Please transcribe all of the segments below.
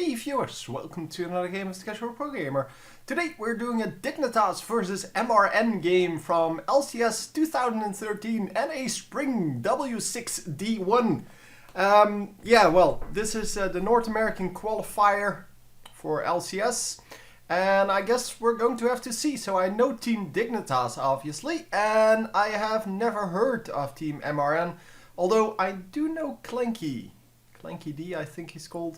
Hey viewers, welcome to another game of Casual Pro Gamer. Today we're doing a Dignitas versus MRN game from LCS 2013 and a Spring W6D1. This is the North American qualifier for LCS. And I guess we're going to have to see. So I know Team Dignitas obviously, and I have never heard of Team MRN. Although I do know clg.eu D, I think he's called.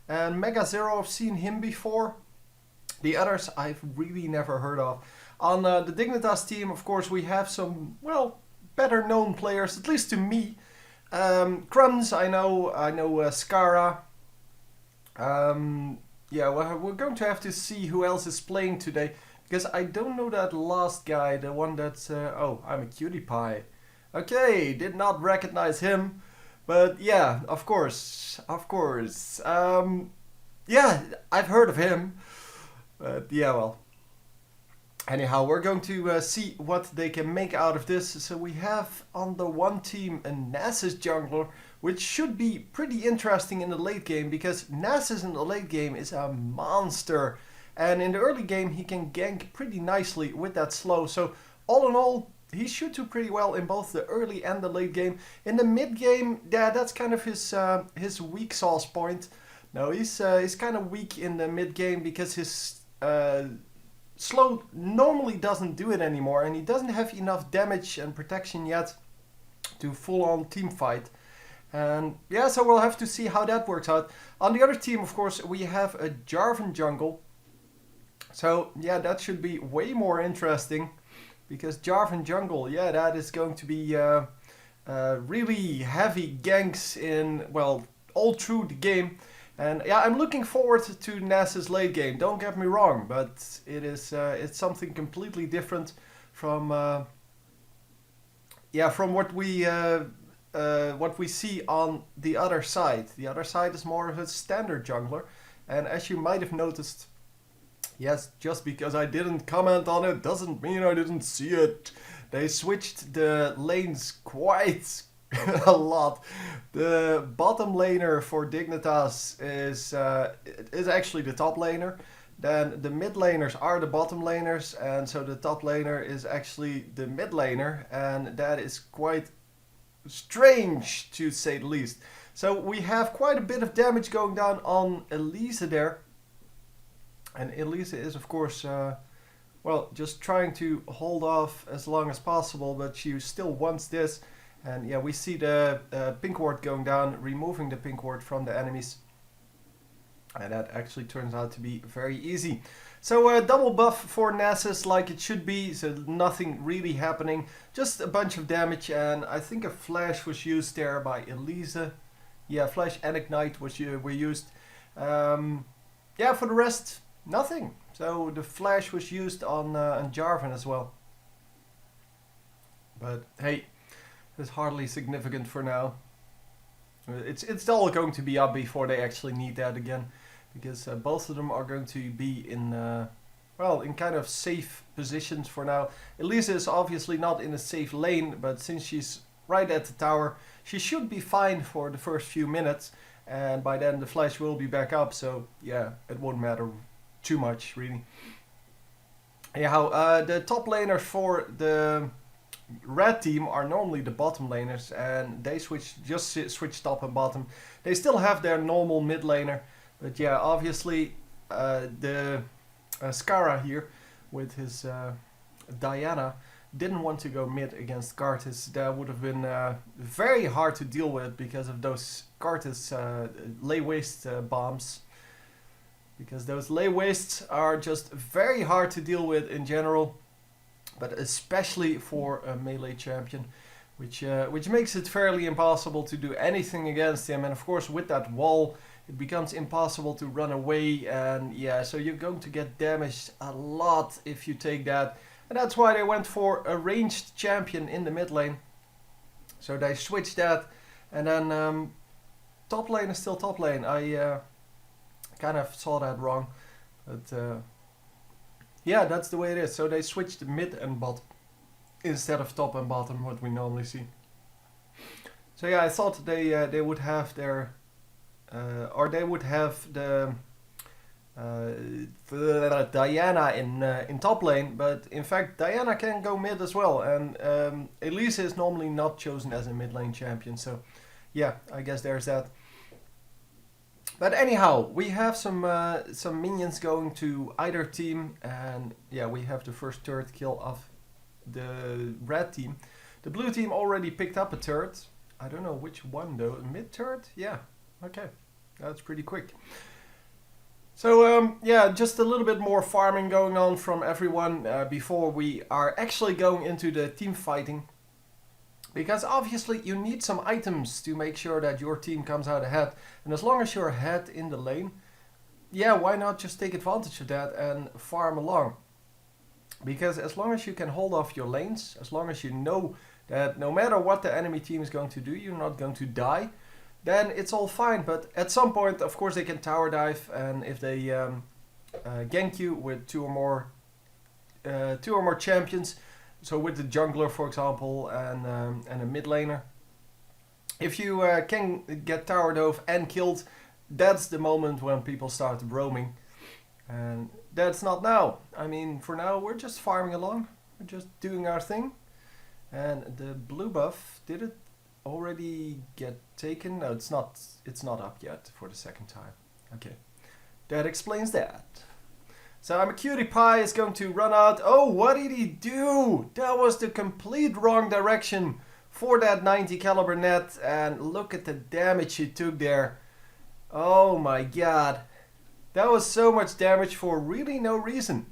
And Mega Zero, I've seen him before. The others I've really never heard of. On the Dignitas team, of course, we have some, well, better known players, at least to me. Crumbs, I know Skara. We're going to have to see who else is playing today. Because I don't know that last guy, the one that's... I'm a cutie pie. Okay, did not recognize him. But yeah, of course. I've heard of him. But yeah, well. Anyhow, we're going to see what they can make out of this. So we have on the one team a Nasus jungler, which should be pretty interesting in the late game, because Nasus in the late game is a monster. And in the early game he can gank pretty nicely with that slow. So all in all, he should do pretty well in both the early and the late game. In the mid game, that's kind of his weak sauce point. No, he's kind of weak in the mid game because his slow normally doesn't do it anymore, and he doesn't have enough damage and protection yet to full-on team fight. And yeah, so we'll have to see how that works out. On the other team, of course, we have a Jarvan jungle. So yeah, that should be way more interesting. Because Jarvan jungle, yeah, that is going to be really heavy ganks in, well, all through the game. And yeah, I'm looking forward to Nasus late game, don't get me wrong. But it is it's something completely different from what we see on the other side. The other side is more of a standard jungler. And as you might have noticed, yes, just because I didn't comment on it doesn't mean I didn't see it. They switched the lanes quite a lot. The bottom laner for Dignitas is actually the top laner. Then the mid laners are the bottom laners, and so the top laner is actually the mid laner, and that is quite strange to say the least. So we have quite a bit of damage going down on Elise there. And Elise is, of course, just trying to hold off as long as possible, but she still wants this. And yeah, we see the pink ward going down, removing the pink ward from the enemies. And that actually turns out to be very easy. So double buff for Nasus like it should be, so nothing really happening. Just a bunch of damage, and I think a flash was used there by Elise. Yeah, flash and ignite were used. For the rest... nothing. So the flash was used on Jarvan as well. But hey, it's hardly significant for now. It's all going to be up before they actually need that again, because both of them are going to be in kind of safe positions for now. Elise is obviously not in a safe lane, but since she's right at the tower, she should be fine for the first few minutes, and by then the flash will be back up. So yeah, it won't matter too much really. Anyhow, the top laners for the red team are normally the bottom laners, and they switch top and bottom. They still have their normal mid laner, but yeah, obviously the Skara here with his Diana didn't want to go mid against Karthus. That would have been very hard to deal with because of those Karthus lay waste bombs. Because those lay wastes are just very hard to deal with in general, but especially for a melee champion, which makes it fairly impossible to do anything against him. And of course, with that wall, it becomes impossible to run away. And yeah, so you're going to get damaged a lot if you take that. And that's why they went for a ranged champion in the mid lane. So they switched that, and then top lane is still top lane. I kind of saw that wrong, but yeah, that's the way it is. So they switched mid and bottom instead of top and bottom, what we normally see. So yeah, I thought they would have their they would have the Diana in top lane, but in fact Diana can go mid as well, and Elise is normally not chosen as a mid lane champion, so yeah, I guess there's that. But anyhow, we have some minions going to either team, and yeah, we have the first turret kill of the red team. The blue team already picked up a turret. I don't know which one though. Mid turret? Yeah. Okay. That's pretty quick. So yeah, just a little bit more farming going on from everyone before we are actually going into the team fighting. Because obviously you need some items to make sure that your team comes out ahead. And as long as you're ahead in the lane, yeah, why not just take advantage of that and farm along? Because as long as you can hold off your lanes, as long as you know that no matter what the enemy team is going to do, you're not going to die, then it's all fine. But at some point, of course, they can tower dive, and if they gank you with two or more champions, so with the jungler, for example, and a mid laner, if you can get tower dove and killed, that's the moment when people start roaming. And that's not now. I mean, for now, we're just farming along. We're just doing our thing. And the blue buff, did it already get taken? No, it's not up yet for the second time. Okay, that explains that. So I'm a cutie pie is going to run out. Oh, what did he do? That was the complete wrong direction for that 90 caliber net. And look at the damage he took there. Oh my god. That was so much damage for really no reason.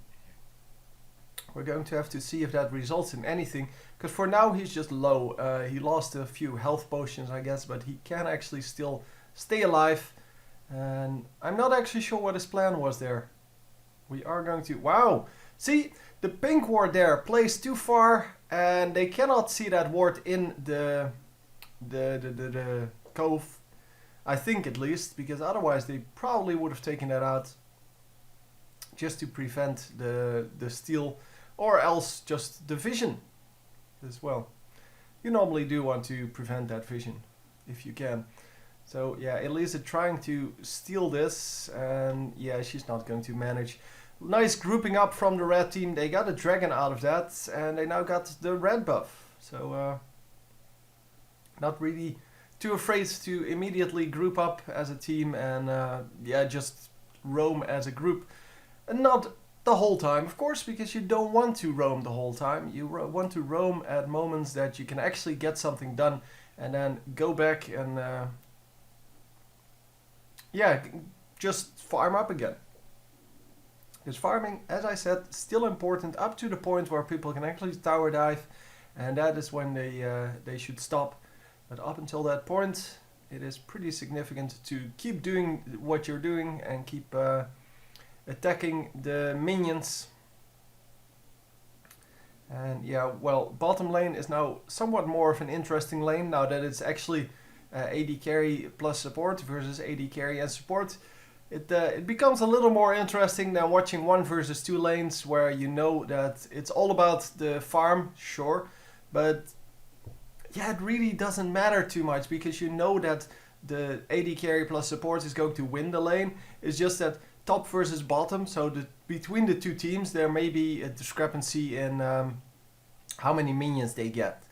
We're going to have to see if that results in anything. Because for now he's just low. He lost a few health potions, I guess. But he can actually still stay alive. And I'm not actually sure what his plan was there. We are going to... Wow! See, the pink ward there plays too far. And they cannot see that ward in the cove. I think at least. Because otherwise they probably would have taken that out. Just to prevent the steal. Or else just the vision as well. You normally do want to prevent that vision. If you can. So yeah, Elisa trying to steal this. And yeah, she's not going to manage. Nice grouping up from the red team. They got a dragon out of that. And they now got the red buff. So not really too afraid to immediately group up as a team. And yeah, just roam as a group. And not the whole time, of course, because you don't want to roam the whole time. You want to roam at moments that you can actually get something done. And then go back and yeah, just farm up again. Because farming, as I said, still important up to the point where people can actually tower dive, and that is when they should stop. But up until that point, it is pretty significant to keep doing what you're doing and keep attacking the minions. And yeah, well, bottom lane is now somewhat more of an interesting lane now that it's actually AD carry plus support versus AD carry and support. It becomes a little more interesting than watching 1 versus 2 lanes where you know that it's all about the farm, sure, but yeah, it really doesn't matter too much because you know that the AD carry plus support is going to win the lane. It's just that top versus bottom, so between the two teams there may be a discrepancy in how many minions they get.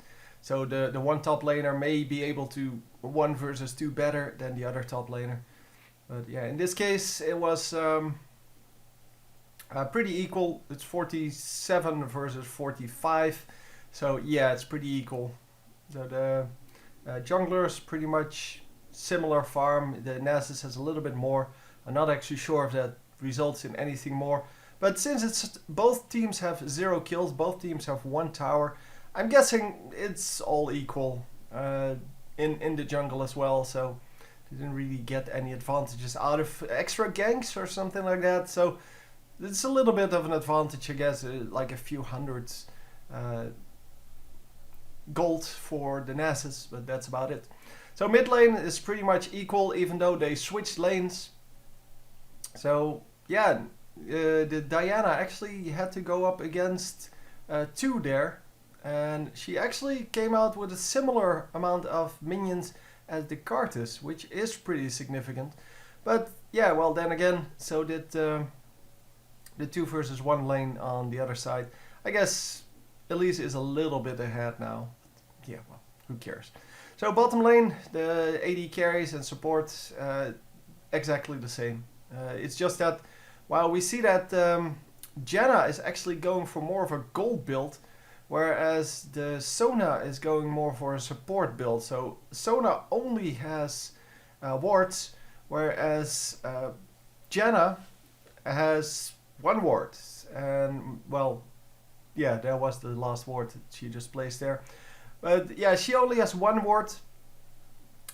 So the one top laner may be able to 1 versus 2 better than the other top laner. But yeah, in this case it was pretty equal. It's 47 versus 45. So yeah, it's pretty equal. So the junglers pretty much similar farm. The Nasus has a little bit more. I'm not actually sure if that results in anything more. But since it's both teams have 0 kills, both teams have 1 tower, I'm guessing it's all equal in the jungle as well. So they didn't really get any advantages out of extra ganks or something like that. So it's a little bit of an advantage, I guess, like a few hundreds gold for the Nasus, but that's about it. So mid lane is pretty much equal, even though they switched lanes. So yeah, the Diana actually had to go up against 2 there. And she actually came out with a similar amount of minions as the Cartus, which is pretty significant. But yeah, well then again, so did the 2 versus 1 lane on the other side. I guess Elise is a little bit ahead now. Yeah, well, who cares? So bottom lane, the AD carries and supports exactly the same. It's just that while we see that Janna is actually going for more of a gold build, whereas the Sona is going more for a support build. So Sona only has wards, whereas Janna has 1 ward. And well, yeah, that was the last ward that she just placed there. But yeah, she only has 1 ward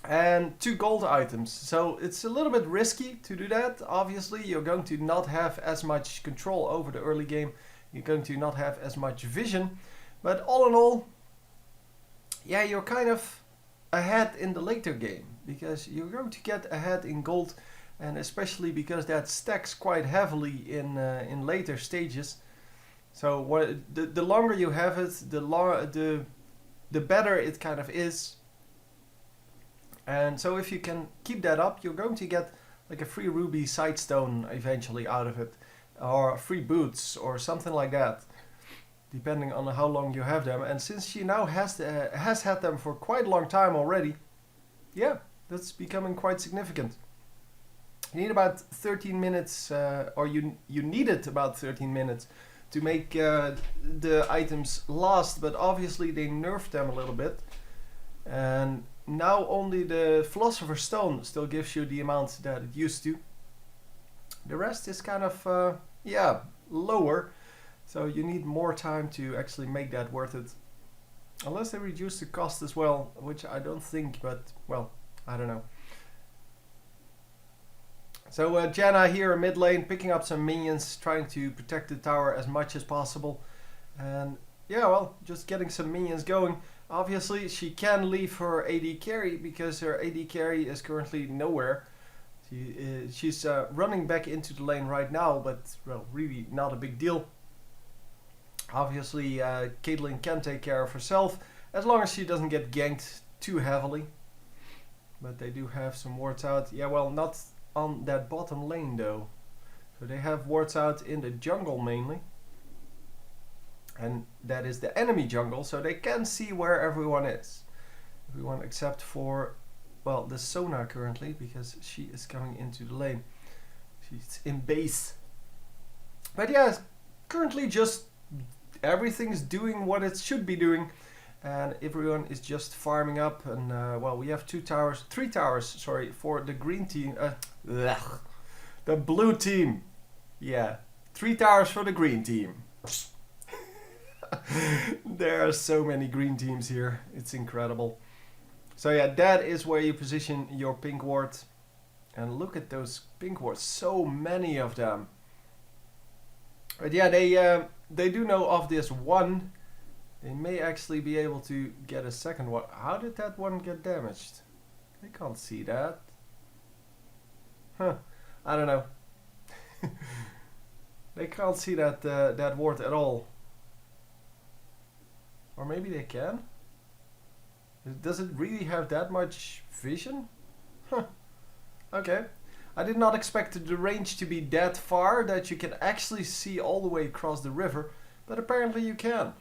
and 2 gold items. So it's a little bit risky to do that. Obviously, you're going to not have as much control over the early game. You're going to not have as much vision. But all in all, yeah, you're kind of ahead in the later game. Because you're going to get ahead in gold. And especially because that stacks quite heavily in later stages. So the longer you have it, the better it kind of is. And so if you can keep that up, you're going to get like a free ruby sidestone eventually out of it. Or free boots or something like that. Depending on how long you have them. And since she now has had them for quite a long time already, yeah, that's becoming quite significant. You need about 13 minutes, or you needed about 13 minutes to make the items last, but obviously they nerfed them a little bit. And now only the Philosopher's Stone still gives you the amount that it used to. The rest is kind of, yeah, lower. So you need more time to actually make that worth it. Unless they reduce the cost as well, which I don't think, but, well, I don't know. So Janna here mid lane, picking up some minions, trying to protect the tower as much as possible. And yeah, well, just getting some minions going. Obviously, she can leave her AD carry, because her AD carry is currently nowhere. She's running back into the lane right now, but, well, really not a big deal. Obviously, Caitlyn can take care of herself, as long as she doesn't get ganked too heavily. But they do have some wards out. Yeah, well, not on that bottom lane though. So they have wards out in the jungle mainly. And that is the enemy jungle, so they can see where everyone is. Everyone except for, well, the Sona currently, because she is coming into the lane. She's in base. But yeah, currently just everything's doing what it should be doing. And everyone is just farming up. And well, we have 3 towers, sorry, for the green team. The blue team. Yeah, 3 towers for the green team. There are so many green teams here. It's incredible. So yeah, that is where you position your pink ward. And look at those pink wards. So many of them. But yeah, they do know of this one. They may actually be able to get a second one. How did that one get damaged? I can't see that. Huh. I don't know. They can't see that that ward at all. Or maybe they can? Does it really have that much vision? Huh. Okay. I did not expect the range to be that far that you can actually see all the way across the river. But apparently you can.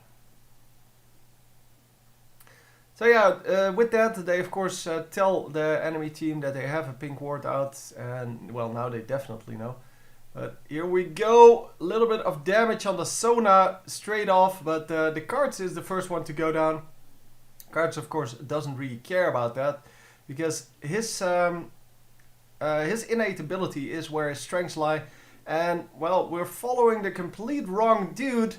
So yeah, with that they of course tell the enemy team that they have a pink ward out, and well, now they definitely know. But here we go, a little bit of damage on the Sona straight off, but the Cards is the first one to go down. Cards of course doesn't really care about that, because his innate ability is where his strengths lie, and well, we're following the complete wrong dude.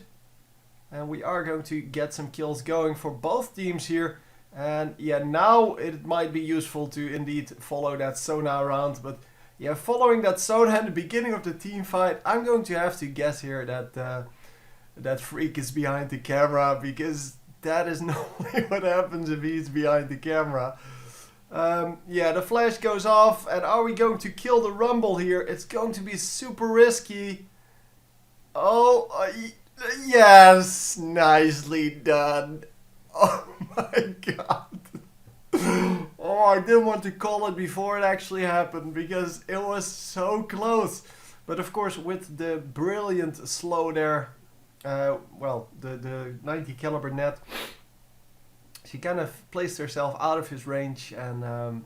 And we are going to get some kills going for both teams here. And yeah, now it might be useful to indeed follow that Sona around. But yeah, following that Sona in the beginning of the team fight, I'm going to have to guess here that that Freak is behind the camera. Because that is normally what happens if he's behind the camera. Yeah, the flash goes off. And are we going to kill the Rumble here? It's going to be super risky. Oh, yes, nicely done. Oh my god. Oh, I didn't want to call it before it actually happened because it was so close. But of course, with the brilliant slow there, well, the 90 caliber net, she kind of placed herself out of his range and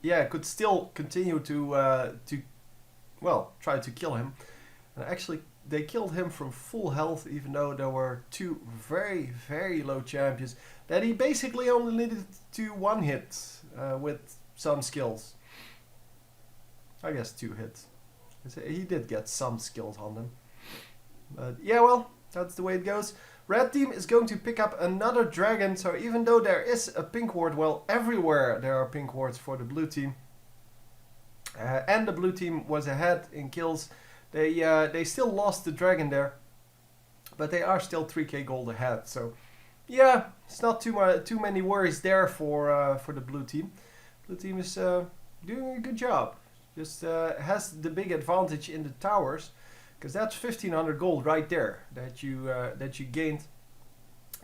yeah, could still continue to well, try to kill him. And actually, they killed him from full health, even though there were two very, very low champions that he basically only needed to one hit with some skills. I guess 2 hits. He did get some skills on them. But yeah, well, that's the way it goes. Red team is going to pick up another dragon, so even though there is a pink ward, well, everywhere there are pink wards for the blue team. And the blue team was ahead in kills. They still lost the dragon there, but they are still 3k gold ahead. So yeah, it's not too many worries there for the blue team. Blue team is doing a good job. Just has the big advantage in the towers, because that's 1500 gold right there that you gained.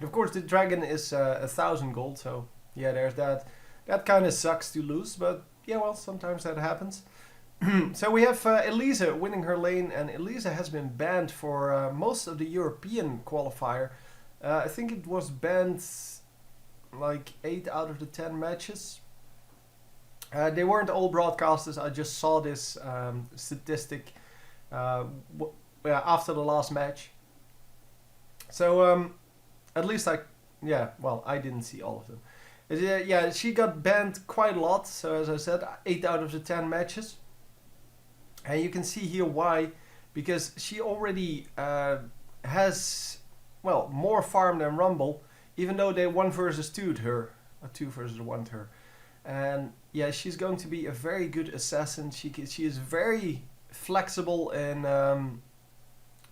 Of course, the dragon is 1000 gold, so yeah, there's that. That kind of sucks to lose, but yeah, well, sometimes that happens. So we have Elisa winning her lane, and Elisa has been banned for most of the European qualifier. I think it was banned like 8 out of the 10 matches. They weren't all broadcasters. I just saw this statistic after the last match. So at least I didn't see all of them. Yeah, she got banned quite a lot. So as I said, 8 out of the 10 matches. And you can see here why. Because she already has, well, more farm than Rumble. Even though they 1 versus 2'd her. Or 2 versus 1'd her. And yeah, she's going to be a very good assassin. She is very flexible in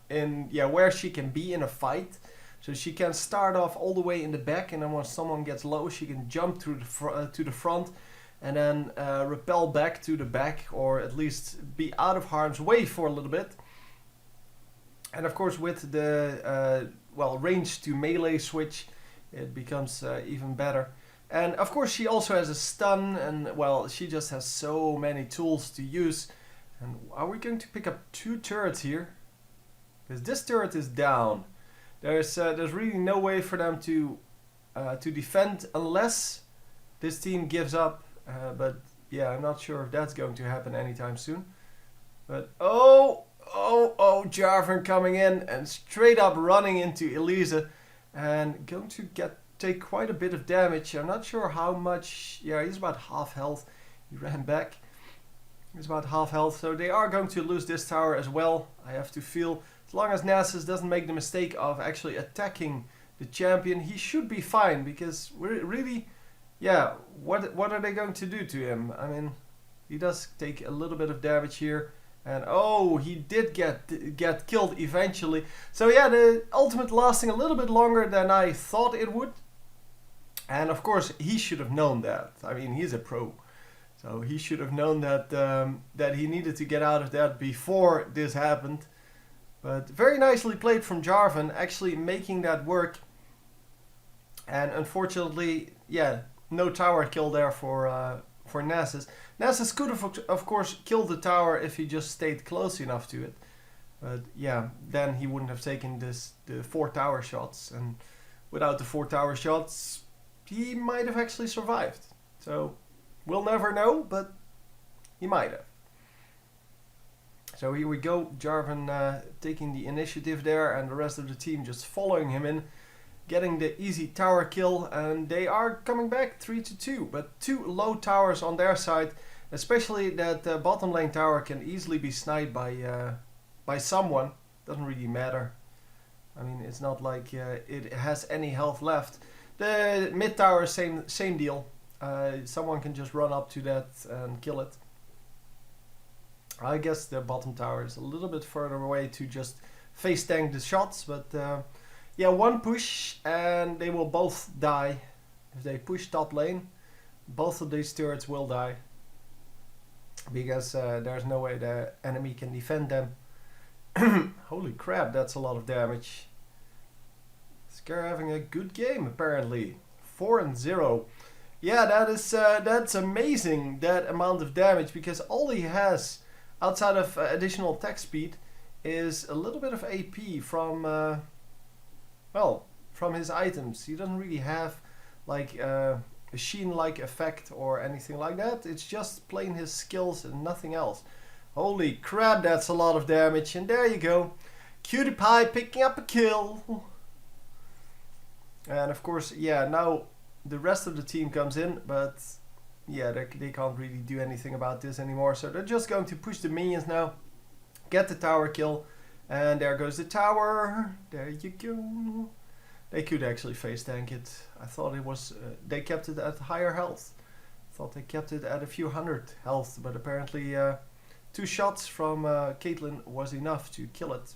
where she can be in a fight. So she can start off all the way in the back, and then when someone gets low, she can jump through to the front, and then rappel back to the back, or at least be out of harm's way for a little bit. And of course, with the range to melee switch, it becomes even better. And of course, she also has a stun, and well, she just has so many tools to use. And are we going to pick up 2 turrets here? Because this turret is down. There's really no way for them to defend unless this team gives up. But yeah, I'm not sure if that's going to happen anytime soon. But oh, Jarvan coming in and straight up running into Elisa and going to take quite a bit of damage. I'm not sure how much. Yeah, he's about half health. He ran back. He's about half health. So they are going to lose this tower as well, I have to feel. As long as Nasus doesn't make the mistake of actually attacking the champion, he should be fine. Because really, yeah, what are they going to do to him? I mean, he does take a little bit of damage here. And oh, he did get killed eventually. So yeah, the ultimate lasting a little bit longer than I thought it would. And of course, he should have known that. I mean, he's a pro. So he should have known that that he needed to get out of that before this happened. But very nicely played from Jarvan, actually making that work. And unfortunately, yeah, no tower kill there for Nasus. Nasus could have, of course, killed the tower if he just stayed close enough to it. But yeah, then he wouldn't have taken the 4 tower shots. And without the 4 tower shots, he might have actually survived. So we'll never know, but he might have. So here we go, Jarvan taking the initiative there, and the rest of the team just following him in, getting the easy tower kill, and they are coming back 3-2. But 2 low towers on their side, especially that bottom lane tower can easily be sniped by someone. Doesn't really matter. I mean, it's not like it has any health left. The mid tower, same deal. Someone can just run up to that and kill it. I guess the bottom tower is a little bit further away to just face tank the shots, but yeah, 1 push and they will both die. If they push top lane, both of these turrets will die, because there's no way the enemy can defend them. Holy crap, that's a lot of damage. Scare having a good game apparently. 4-0. Yeah, that's amazing, that amount of damage, because all he has outside of additional attack speed is a little bit of AP from well, from his items. He doesn't really have like a sheen-like effect or anything like that. It's just plain his skills and nothing else. Holy crap, that's a lot of damage. And there you go, Cutie Pie picking up a kill. And of course, yeah, now the rest of the team comes in, but yeah, they can't really do anything about this anymore. So they're just going to push the minions now, get the tower kill, and there goes the tower. There you go. They could actually face tank it. I thought it was, they kept it at higher health. I thought they kept it at a few hundred health, but apparently 2 shots from Caitlyn was enough to kill it.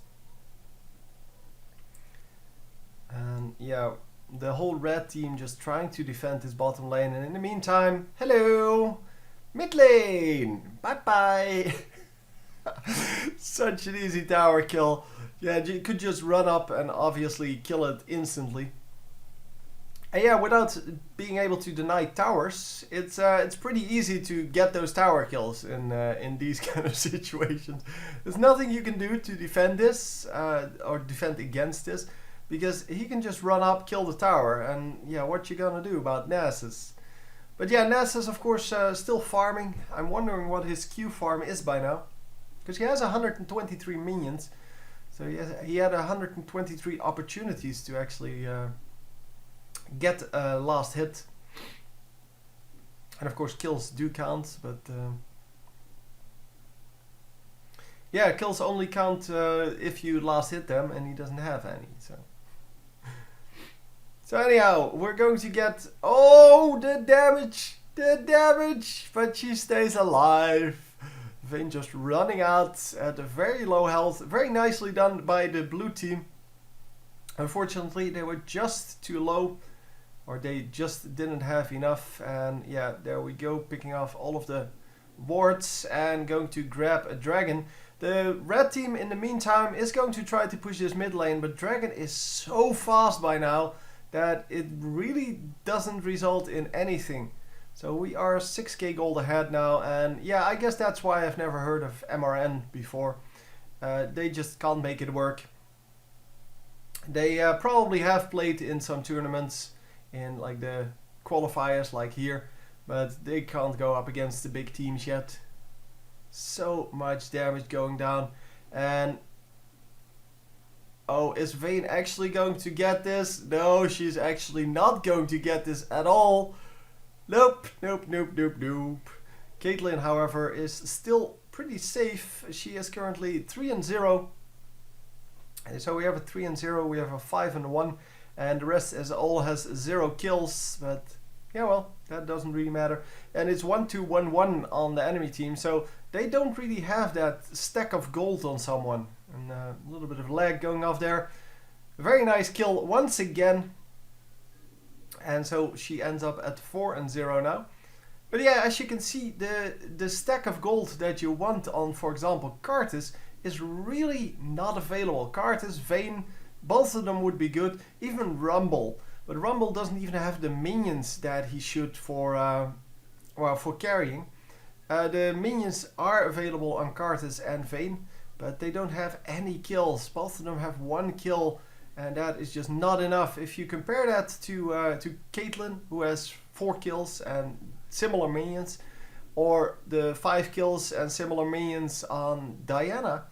And yeah, the whole red team just trying to defend this bottom lane, and in the meantime, hello, mid lane, bye bye. Such an easy tower kill. Yeah, you could just run up and obviously kill it instantly. And yeah, without being able to deny towers, it's pretty easy to get those tower kills in these kind of situations. There's nothing you can do to defend this or defend against this, because he can just run up, kill the tower, and yeah, what you gonna do about Nasus? But yeah, Nasus of course still farming. I'm wondering what his Q farm is by now, because he has 123 minions, so he had 123 opportunities to actually get a last hit. And of course kills do count, but yeah, kills only count if you last hit them, and he doesn't have any, so anyhow, we're going to get, oh, the damage, but she stays alive. Vayne just running out at a very low health. Very nicely done by the blue team. Unfortunately, they were just too low, or they just didn't have enough. And yeah, there we go, picking off all of the wards and going to grab a dragon. The red team in the meantime is going to try to push this mid lane, but dragon is so fast by now that it really doesn't result in anything. So we are 6k gold ahead now, and yeah, I guess that's why I've never heard of MRN before. They just can't make it work. They probably have played in some tournaments in like the qualifiers like here, but they can't go up against the big teams yet. So much damage going down, and oh, is Vayne actually going to get this? No, she's actually not going to get this at all. Nope. Caitlyn, however, is still pretty safe. She is currently 3-0. And so we have a 3-0, we have a 5-1, and the rest as all has 0 kills. But yeah, well, that doesn't really matter. And it's 1-2-1-1 on the enemy team, so they don't really have that stack of gold on someone. And a little bit of lag going off there. Very nice kill once again. And so she ends up at 4-0 now. But yeah, as you can see, the stack of gold that you want on, for example, Karthus is really not available. Karthus, Vayne, both of them would be good. Even Rumble. But Rumble doesn't even have the minions that he should for, well, for carrying. The minions are available on Karthus and Vayne, but they don't have any kills. Both of them have 1 kill, and that is just not enough. If you compare that to Caitlyn, who has 4 kills and similar minions, or the 5 kills and similar minions on Diana,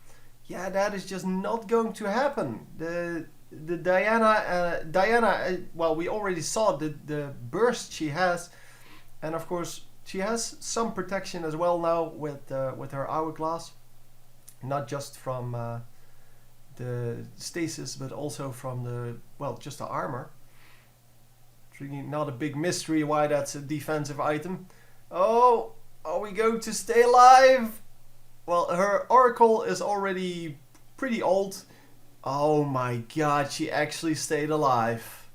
yeah, that is just not going to happen. The Diana, well, we already saw the burst she has, and of course she has some protection as well now with her hourglass. Not just from the stasis, but also from the, well, just the armor. It's really not a big mystery why that's a defensive item. Oh, are we going to stay alive? Well, her oracle is already pretty old. Oh my god, she actually stayed alive.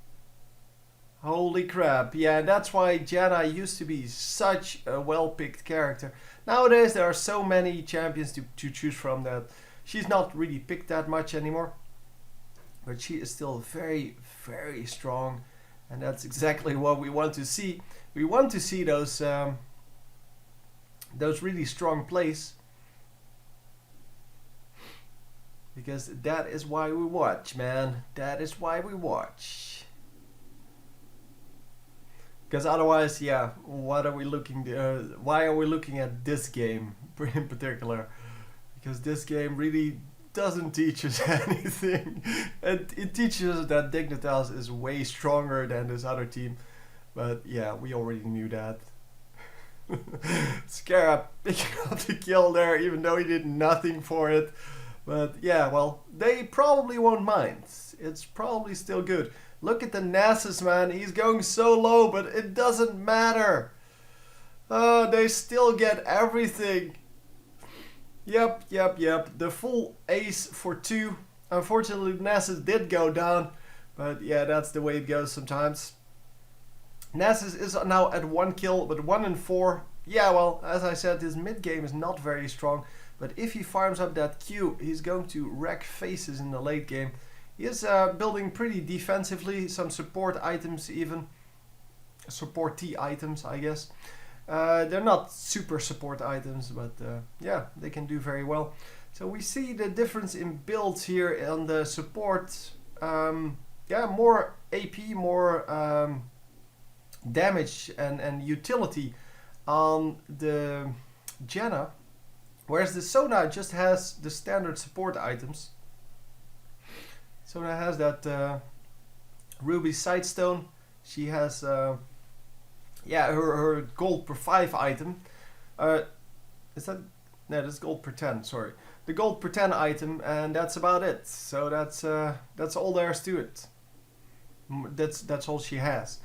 Holy crap. Yeah, that's why Janna used to be such a well-picked character. Nowadays there are so many champions to choose from that she's not really picked that much anymore. But she is still very, very strong. And that's exactly what we want to see. We want to see those really strong plays. Because that is why we watch, man. That is why we watch. Because otherwise, yeah, what are we looking? Why are we looking at this game in particular? Because this game really doesn't teach us anything. It teaches us that Dignitas is way stronger than this other team. But yeah, we already knew that. Scarab picking up the kill there, even though he did nothing for it. But yeah, well, they probably won't mind. It's probably still good. Look at the Nasus, man. He's going so low, but it doesn't matter. They still get everything. Yep. The full ace for 2. Unfortunately, Nasus did go down. But yeah, that's the way it goes sometimes. Nasus is now at 1 kill, but 1 in 4. Yeah, well, as I said, his mid game is not very strong. But if he farms up that Q, he's going to wreck faces in the late game. He is building pretty defensively, some support items even. Support-T items, I guess. They're not super support items, but yeah, they can do very well. So we see the difference in builds here on the support. Yeah, more AP, more damage and utility on the Janna. Whereas the Sona just has the standard support items. Sona has that Ruby Sightstone. She has yeah, her gold per 5 item. Is that? No, that's gold per 10, sorry. The gold per 10 item, and that's about it. So that's all there is to it. That's all she has.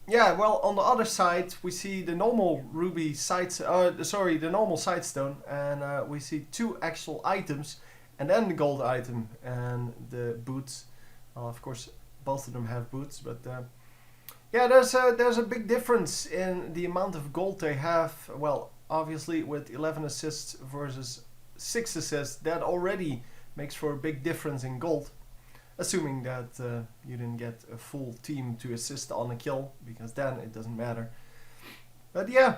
Yeah, well, on the other side we see the normal ruby the normal sightstone, and we see 2 actual items, and then the gold item and the boots. Of course, both of them have boots, but yeah, there's a big difference in the amount of gold they have. Well, obviously with 11 assists versus 6 assists, that already makes for a big difference in gold. Assuming that you didn't get a full team to assist on a kill, because then it doesn't matter. But yeah,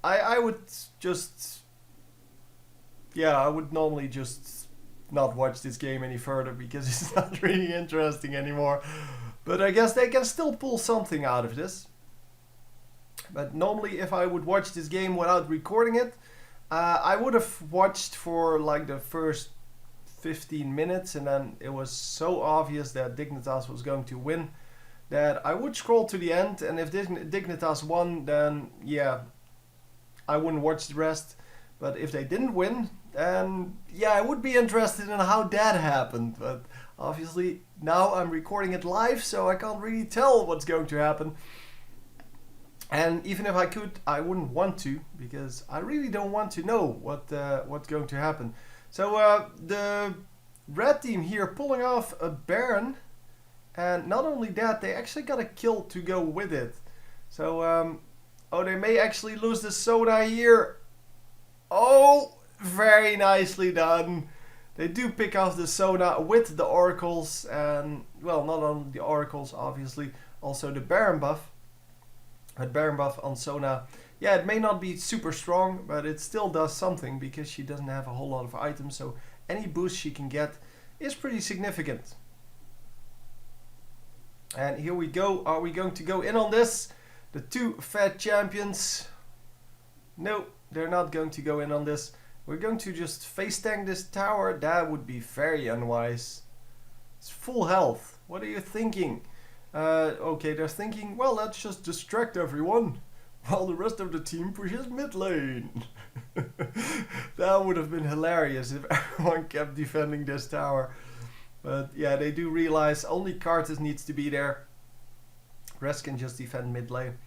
I would just... Yeah, I would normally just not watch this game any further, because it's not really interesting anymore. But I guess they can still pull something out of this. But normally if I would watch this game without recording it, I would have watched for like the first 15 minutes, and then it was so obvious that Dignitas was going to win that I would scroll to the end, and if Dignitas won, then yeah, I wouldn't watch the rest. But if they didn't win, then yeah, I would be interested in how that happened. But obviously now I'm recording it live, so I can't really tell what's going to happen. And even if I could, I wouldn't want to, because I really don't want to know what's going to happen. So the red team here pulling off a Baron, and not only that, they actually got a kill to go with it. So oh, they may actually lose the Soda here. Oh, very nicely done. They do pick off the Soda with the oracles, and well, not only the oracles, obviously, also the Baron buff. But Baron buff on Sona, yeah, it may not be super strong, but it still does something, because she doesn't have a whole lot of items, so any boost she can get is pretty significant. And here we go. Are we going to go in on this? The 2 fat champions. No, they're not going to go in on this. We're going to just face tank this tower. That would be very unwise. It's full health. What are you thinking? Okay, they're thinking, well, let's just distract everyone while the rest of the team pushes mid lane. That would have been hilarious if everyone kept defending this tower. But yeah, they do realize only Karthus needs to be there. Rest can just defend mid lane.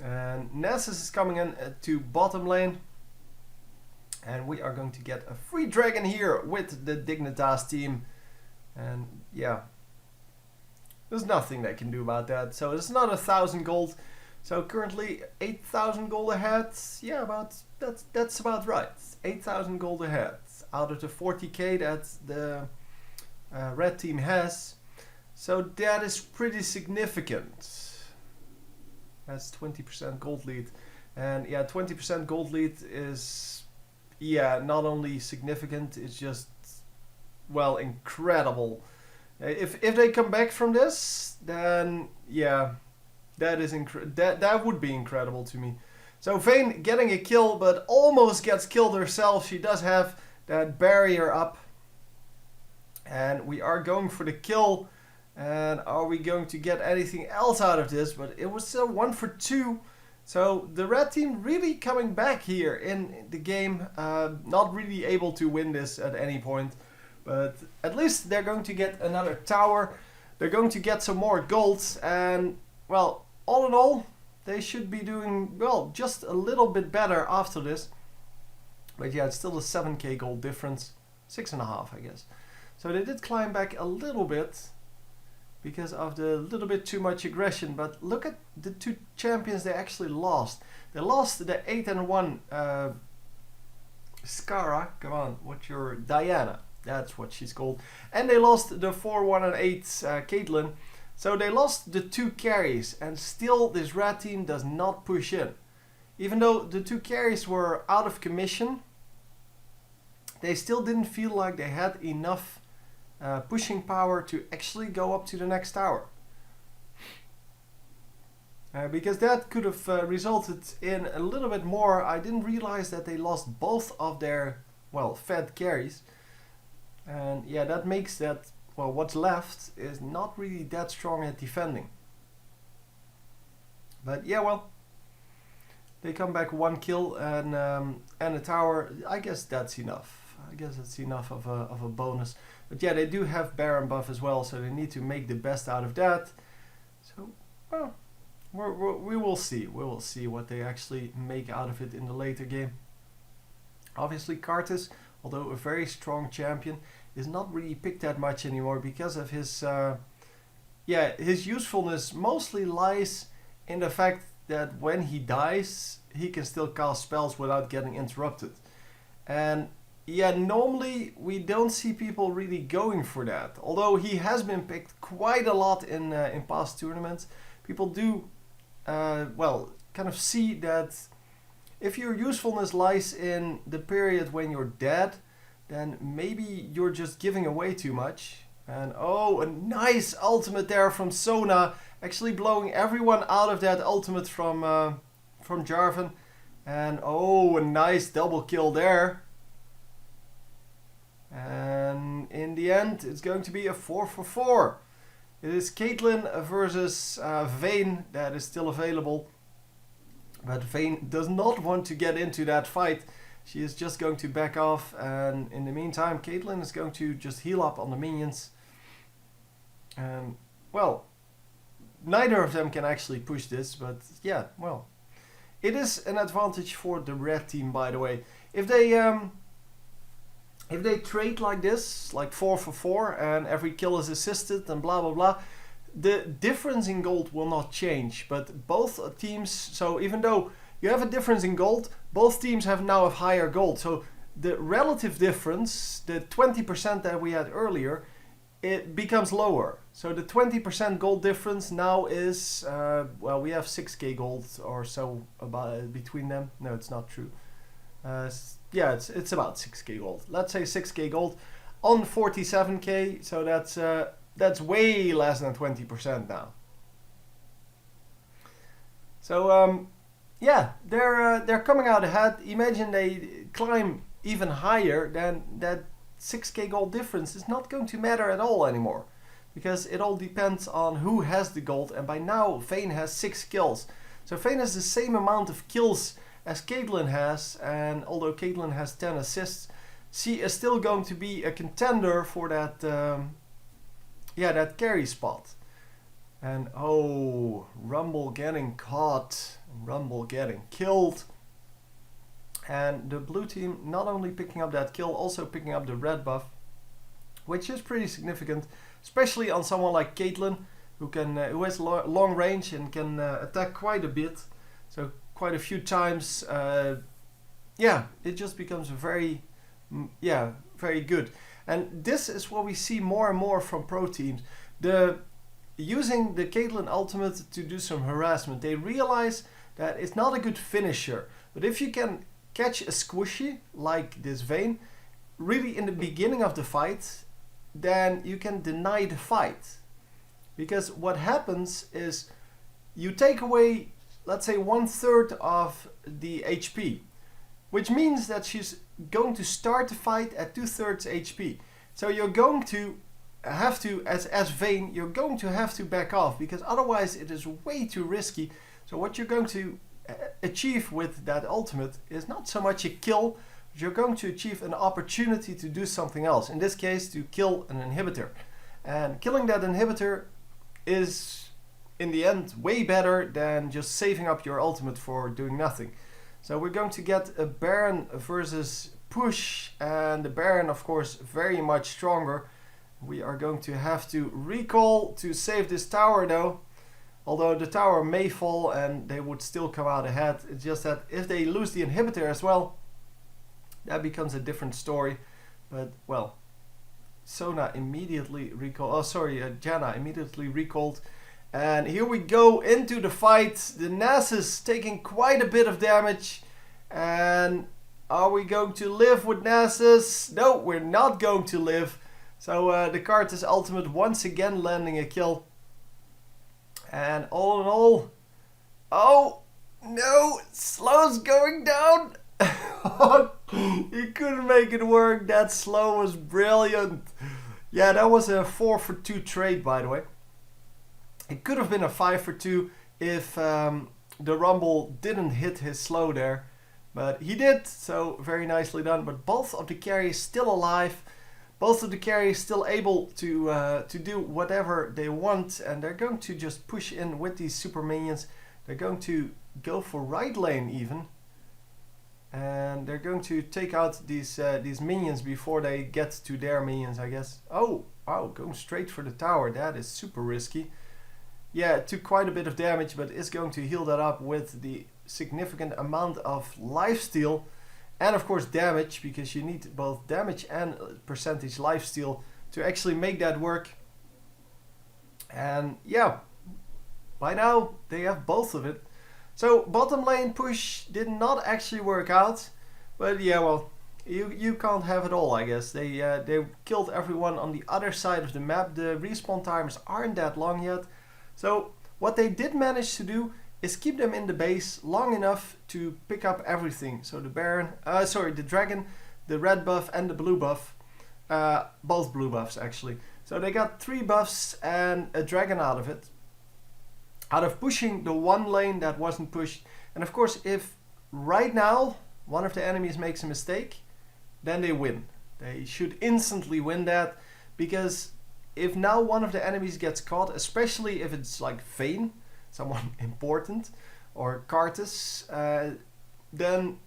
And Nasus is coming in to bottom lane. And we are going to get a free dragon here with the Dignitas team. And yeah, there's nothing they can do about that. So it's not 1,000 gold. So currently 8,000 gold ahead. Yeah, that's about right. 8,000 gold ahead out of the 40k that the red team has. So that is pretty significant. That's 20% gold lead. And yeah, 20% gold lead is, yeah, not only significant, it's just, well, incredible. If they come back from this, then yeah, that would be incredible to me. So Vayne getting a kill, but almost gets killed herself. She does have that barrier up. And we are going for the kill. And are we going to get anything else out of this? But it was still 1 for 2. So the red team really coming back here in the game. Not really able to win this at any point. But at least they're going to get another tower. They're going to get some more golds. And, well, all in all, they should be doing, well, just a little bit better after this. But yeah, it's still a 7k gold difference. 6.5, I guess. So they did climb back a little bit because of the little bit too much aggression. But look at the two champions they actually lost. They lost the 8-1 Skara. Come on, what's your Diana? That's what she's called. And they lost the 4-1-8 Caitlyn. So they lost the 2 carries, and still this red team does not push in. Even though the 2 carries were out of commission, they still didn't feel like they had enough pushing power to actually go up to the next tower. Because that could have resulted in a little bit more. I didn't realize that they lost both of their, well, fed carries. And yeah, that makes that, well, what's left is not really that strong at defending. But yeah, well, they come back 1 kill and a tower. I guess that's enough. I guess that's enough of a bonus. But yeah, they do have Baron buff as well, so they need to make the best out of that. So, well, we will see. We will see what they actually make out of it in the later game. Obviously, Karthus, although a very strong champion, is not really picked that much anymore because of his, his usefulness mostly lies in the fact that when he dies, he can still cast spells without getting interrupted. And yeah, normally we don't see people really going for that. Although he has been picked quite a lot in past tournaments, people do, well, kind of see that if your usefulness lies in the period when you're dead, then maybe you're just giving away too much. And oh, a nice ultimate there from Sona, actually blowing everyone out of that ultimate from Jarvan. And oh, a nice double kill there. And in the end, it's going to be a 4 for 4. It is Caitlyn versus Vayne that is still available. But Vayne does not want to get into that fight. She is just going to back off. And in the meantime, Caitlyn is going to just heal up on the minions. And, well, neither of them can actually push this. But yeah, well, it is an advantage for the red team, by the way. If they trade like this, like 4 for 4, and every kill is assisted and blah blah blah, the difference in gold will not change. But both teams, so even though you have a difference in gold, both teams have now a higher gold. So the relative difference, the 20% that we had earlier, it becomes lower. So the 20% gold difference now is, well, we have 6k gold or so about between them. No, it's not true. Yeah, it's about 6k gold. Let's say 6k gold on 47k. So that's way less than 20% now. So yeah, they're coming out ahead. Imagine they climb even higher, then that 6k gold difference is not going to matter at all anymore, because it all depends on who has the gold. And by now Vayne has 6 kills, so Vayne has the same amount of kills as Caitlyn has, and although Caitlyn has 10 assists, she is still going to be a contender for that that carry spot. And oh, Rumble getting caught, Rumble getting killed. And the blue team not only picking up that kill, also picking up the red buff, which is pretty significant, especially on someone like Caitlyn, who has long range and can attack quite a bit. So quite a few times, yeah, it just becomes very good. And this is what we see more and more from pro teams. The using the Caitlyn ultimate to do some harassment. They realize that it's not a good finisher, but if you can catch a squishy like this Vayne really in the beginning of the fight, then you can deny the fight. Because what happens is you take away, let's say, 1/3 of the HP, which means that she's going to start the fight at 2/3 HP. So you're going to have to, as Vayne, you're going to have to back off, because otherwise it is way too risky. So what you're going to achieve with that ultimate is not so much a kill, but you're going to achieve an opportunity to do something else. In this case, to kill an inhibitor. And killing that inhibitor is, in the end, way better than just saving up your ultimate for doing nothing. So we're going to get a Baron versus push, and the Baron, of course, very much stronger. We are going to have to recall to save this tower though. Although the tower may fall and they would still come out ahead. It's just that if they lose the inhibitor as well, that becomes a different story. But, well, Sona immediately recalled. Oh, sorry, Janna immediately recalled. And here we go into the fight. The Nasus taking quite a bit of damage. And are we going to live with Nasus? No, we're not going to live. So the Karthus ultimate once again landing a kill. And all in all, oh no, Slow's going down. He couldn't make it work. That Slow was brilliant. Yeah, that was a 4 for 2 trade, by the way. It could have been a 5 for 2 if the Rumble didn't hit his Slow there. But he did, so very nicely done. But both of the carries still alive. Both of the carries still able to do whatever they want, and they're going to just push in with these super minions. They're going to go for right lane even, and they're going to take out these minions before they get to their minions, I guess. Oh, going straight for the tower. That is super risky. Yeah, it took quite a bit of damage, but is going to heal that up with the significant amount of lifesteal. And of course damage, because you need both damage and percentage lifesteal to actually make that work. And yeah, by now they have both of it. So bottom lane push did not actually work out. But yeah, well, you can't have it all, I guess. They killed everyone on the other side of the map. The respawn times aren't that long yet. So what they did manage to do is keep them in the base long enough to pick up everything. So the Baron, the Dragon, the red buff and the blue buff, both blue buffs actually. So they got 3 buffs and a Dragon out of it, out of pushing the one lane that wasn't pushed. And of course, if right now one of the enemies makes a mistake, then they win. They should instantly win that, because if now one of the enemies gets caught, especially if it's like Vayne, someone important, or Karthus, then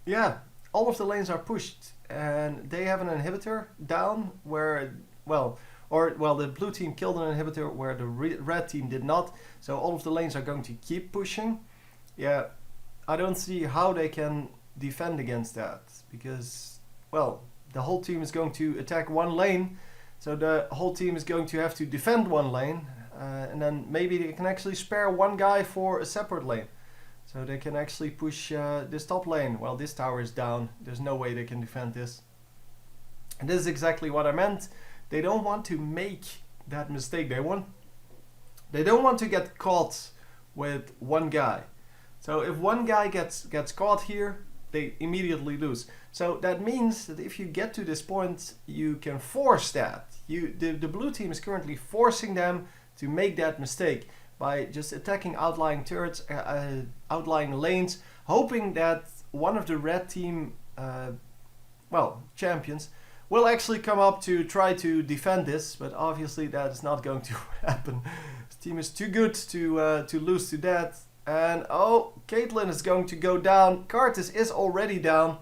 yeah, all of the lanes are pushed, and they have an inhibitor down where, the blue team killed an inhibitor where the red team did not, so all of the lanes are going to keep pushing. Yeah, I don't see how they can defend against that, because, well, the whole team is going to attack one lane, so the whole team is going to have to defend one lane. And then maybe they can actually spare one guy for a separate lane. So they can actually push this top lane. Well, this tower is down. There's no way they can defend this. And this is exactly what I meant. They don't want to make that mistake. They don't want to get caught with one guy. So if one guy gets caught here, they immediately lose. So that means that if you get to this point, you can force that. The blue team is currently forcing them to make that mistake by just attacking outlying turrets, outlying lanes, hoping that one of the red team champions will actually come up to try to defend this, but obviously that is not going to happen. This team is too good to lose to that. And oh, Caitlyn is going to go down. Karthus is already down,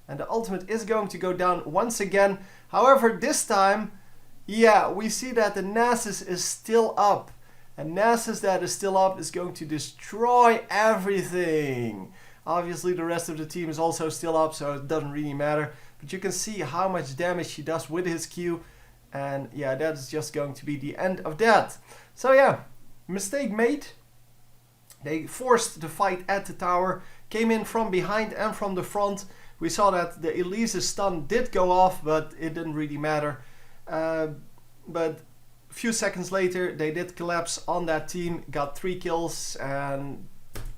and the ultimate is going to go down once again. However, this time, yeah, we see that the Nasus is still up. And Nasus that is still up is going to destroy everything. Obviously the rest of the team is also still up, so it doesn't really matter. But you can see how much damage he does with his Q. And yeah, that is just going to be the end of that. So yeah, mistake made. They forced the fight at the tower, came in from behind and from the front. We saw that the Elise stun did go off, but it didn't really matter. But a few seconds later, they did collapse on that team, got 3 kills and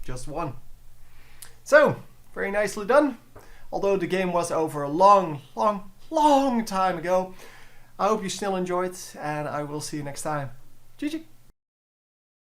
just won. So, very nicely done. Although the game was over a long time ago. I hope you still enjoyed, and I will see you next time. GG!